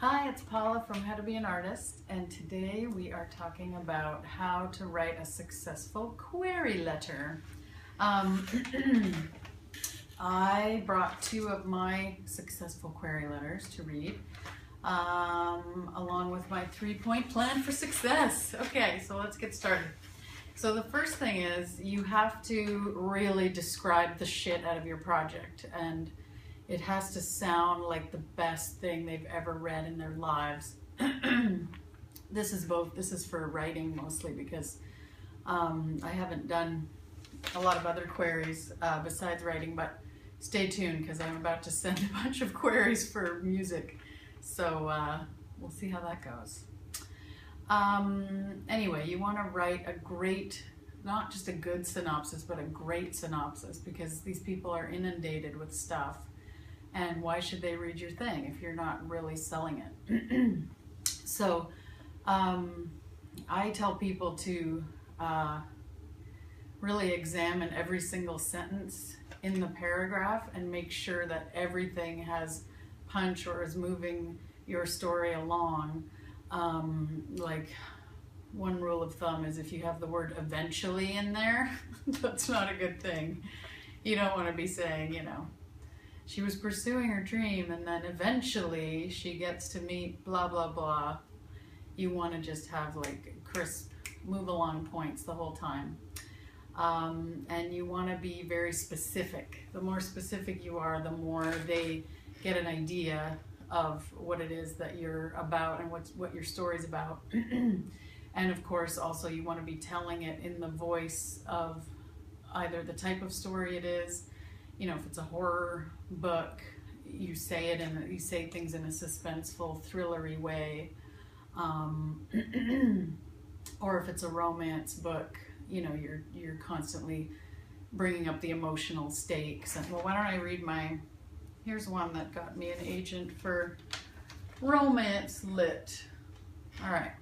Hi, it's Paula from How to Be an Artist, and today we are talking about how to write a successful query letter. I brought two of my successful query letters to read, along with my 3-point plan for success. Okay, so let's get started. So the first thing is you have to really describe the shit out of your project, and it has to sound like the best thing they've ever read in their lives. This is for writing mostly because I haven't done a lot of other queries besides writing, but stay tuned because I'm about to send a bunch of queries for music. So we'll see how that goes. Anyway, you want to write a great, not just a good synopsis, but a great synopsis, because these people are inundated with stuff. And why should they read your thing if you're not really selling it? So I tell people to really examine every single sentence in the paragraph and make sure that everything has punch or is moving your story along. Like one rule of thumb is if you have the word eventually in there, that's not a good thing. You don't want to be saying, you know, she was pursuing her dream and then eventually she gets to meet blah, blah, blah. You want to just have like crisp, move along points the whole time. And you want to be very specific. The more specific you are, the more they get an idea of what it is that you're about and what your story's about. And of course, also you want to be telling it in the voice of either the type of story it is. You know, if it's a horror book, you say things in a suspenseful, thrillery way. Or if it's a romance book, you know, you're constantly bringing up the emotional stakes. And well, why don't I read here's one that got me an agent for romance lit. All right.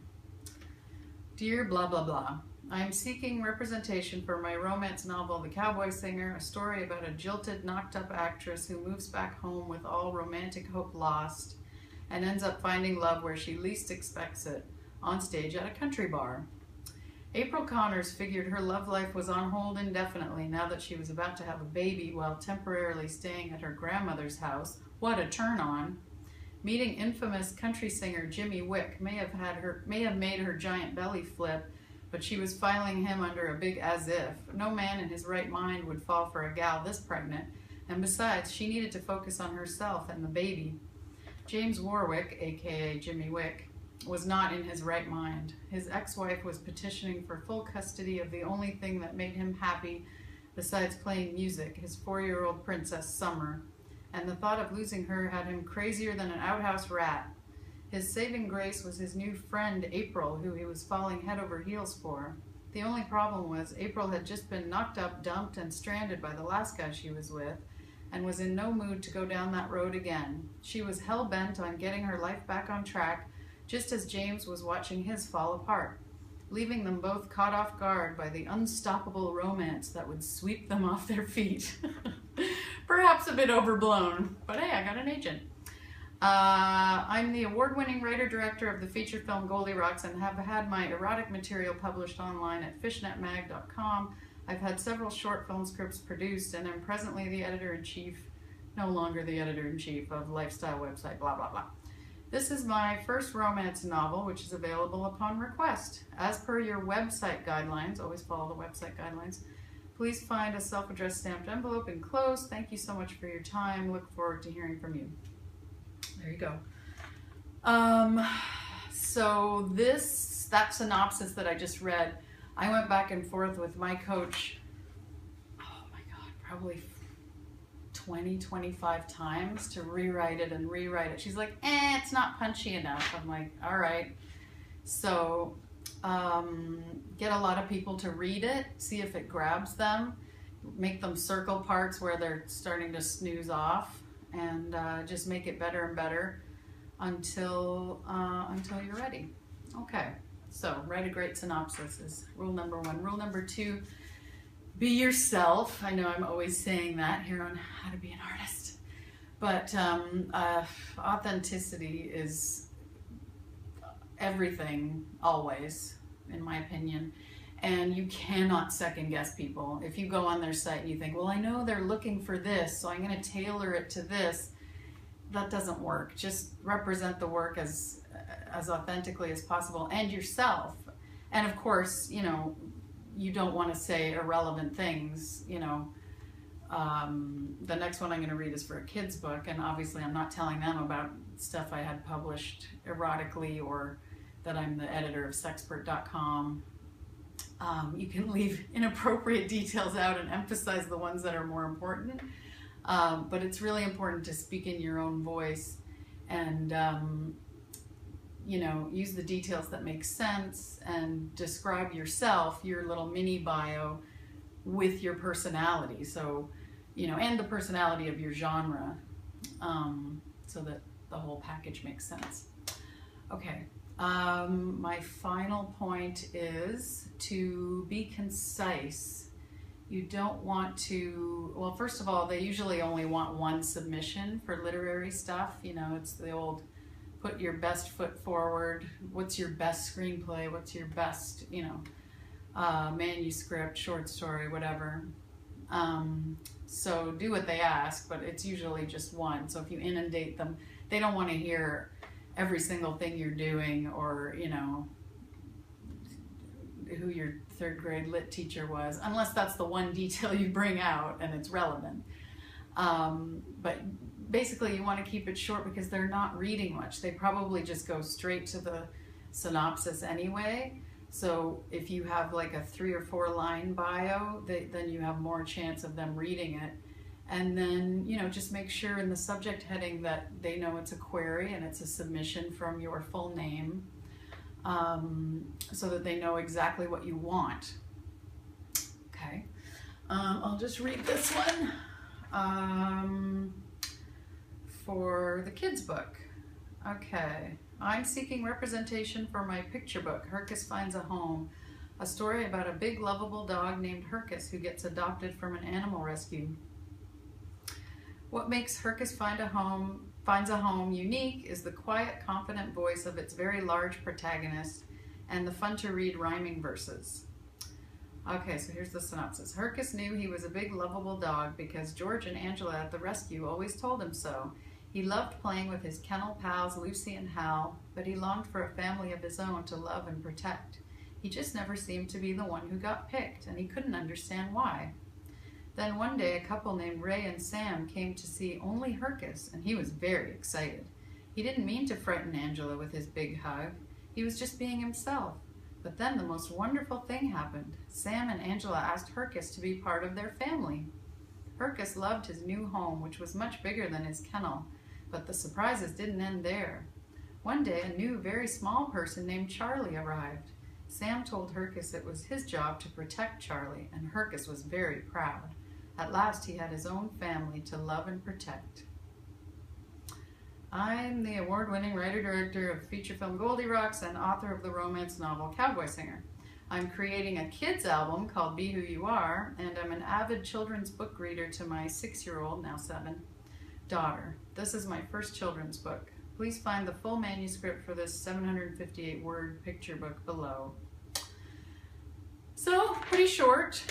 Dear blah, blah, blah. I am seeking representation for my romance novel, The Cowboy Singer, a story about a jilted, knocked-up actress who moves back home with all romantic hope lost and ends up finding love where she least expects it, on stage at a country bar. April Connors figured her love life was on hold indefinitely now that she was about to have a baby while temporarily staying at her grandmother's house. What a turn-on. Meeting infamous country singer Jimmy Wick may have made her giant belly flip, but she was filing him under a big as if. No man in his right mind would fall for a gal this pregnant, and besides, she needed to focus on herself and the baby. James Warwick, aka Jimmy Wick, was not in his right mind. His ex-wife was petitioning for full custody of the only thing that made him happy besides playing music, his 4-year-old princess Summer, and the thought of losing her had him crazier than an outhouse rat. His saving grace was his new friend April, who he was falling head over heels for. The only problem was April had just been knocked up, dumped, and stranded by the last guy she was with, and was in no mood to go down that road again. She was hell-bent on getting her life back on track, just as James was watching his fall apart, leaving them both caught off guard by the unstoppable romance that would sweep them off their feet. Perhaps a bit overblown, but hey, I got an agent. I'm the award-winning writer-director of the feature film Goldilocks and have had my erotic material published online at fishnetmag.com. I've had several short film scripts produced and am presently the editor-in-chief, no longer the editor-in-chief of lifestyle website, blah, blah, blah. This is my first romance novel, which is available upon request. As per your website guidelines, always follow the website guidelines, please find a self-addressed stamped envelope enclosed. Thank you so much for your time. Look forward to hearing from you. There you go. So that synopsis that I just read, I went back and forth with my coach, oh my God, probably 20, 25 times to rewrite it and rewrite it. She's like, it's not punchy enough. I'm like, all right. So get a lot of people to read it, see if it grabs them, make them circle parts where they're starting to snooze off, and just make it better and better until you're ready. Okay, so write a great synopsis is rule number 1. Rule number 2, be yourself. I know I'm always saying that here on How to Be an Artist, but authenticity is everything always, in my opinion. And you cannot second guess people. If you go on their site and you think, well, I know they're looking for this, so I'm going to tailor it to this. That doesn't work. Just represent the work as authentically as possible, and yourself. And of course, you know, you don't want to say irrelevant things, you know. The next one I'm going to read is for a kid's book, and obviously I'm not telling them about stuff I had published erotically or that I'm the editor of sexpert.com. You can leave inappropriate details out and emphasize the ones that are more important. But it's really important to speak in your own voice and, you know, use the details that make sense and describe yourself, your little mini bio, with your personality. So, you know, and the personality of your genre, so that the whole package makes sense. Okay. My final point is to be concise. You don't want to, well, first of all, they usually only want one submission for literary stuff. You know, it's the old, put your best foot forward. What's your best screenplay? What's your best, you know, manuscript, short story, whatever. So do what they ask, but it's usually just one. So if you inundate them, they don't want to hear every single thing you're doing, or, you know, who your third grade lit teacher was, unless that's the one detail you bring out and it's relevant. But basically you want to keep it short because they're not reading much. They probably just go straight to the synopsis anyway. So if you have like a 3 or 4 line bio, then you have more chance of them reading it. And then, you know, just make sure in the subject heading that they know it's a query and it's a submission from your full name, so that they know exactly what you want. Okay. I'll just read this one for the kids' book. Okay. I'm seeking representation for my picture book, Hercus Finds a Home, a story about a big lovable dog named Hercus who gets adopted from an animal rescue. What makes Hercus Finds a Home unique is the quiet, confident voice of its very large protagonist and the fun-to-read rhyming verses. Okay, so here's the synopsis. Hercus knew he was a big, lovable dog because George and Angela at the rescue always told him so. He loved playing with his kennel pals Lucy and Hal, but he longed for a family of his own to love and protect. He just never seemed to be the one who got picked, and he couldn't understand why. Then one day a couple named Ray and Sam came to see only Hercus, and he was very excited. He didn't mean to frighten Angela with his big hug. He was just being himself. But then the most wonderful thing happened. Sam and Angela asked Hercus to be part of their family. Hercus loved his new home, which was much bigger than his kennel, but the surprises didn't end there. One day a new, very small person named Charlie arrived. Sam told Hercus it was his job to protect Charlie, and Hercus was very proud. At last he had his own family to love and protect. I'm the award-winning writer-director of feature film Goldie Rocks and author of the romance novel Cowboy Singer. I'm creating a kids album called Be Who You Are, and I'm an avid children's book reader to my 6-year-old, now 7, daughter. This is my first children's book. Please find the full manuscript for this 758-word picture book below. So, pretty short,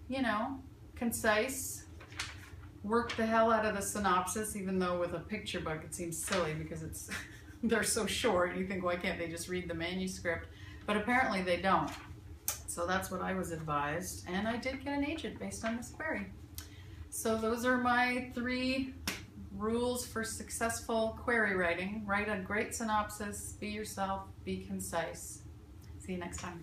you know, concise. Work the hell out of the synopsis, even though with a picture book it seems silly because it's they're so short. You think, why can't they just read the manuscript? But apparently they don't. So that's what I was advised, and I did get an agent based on this query. So those are my 3 rules for successful query writing. Write a great synopsis, be yourself, be concise. See you next time.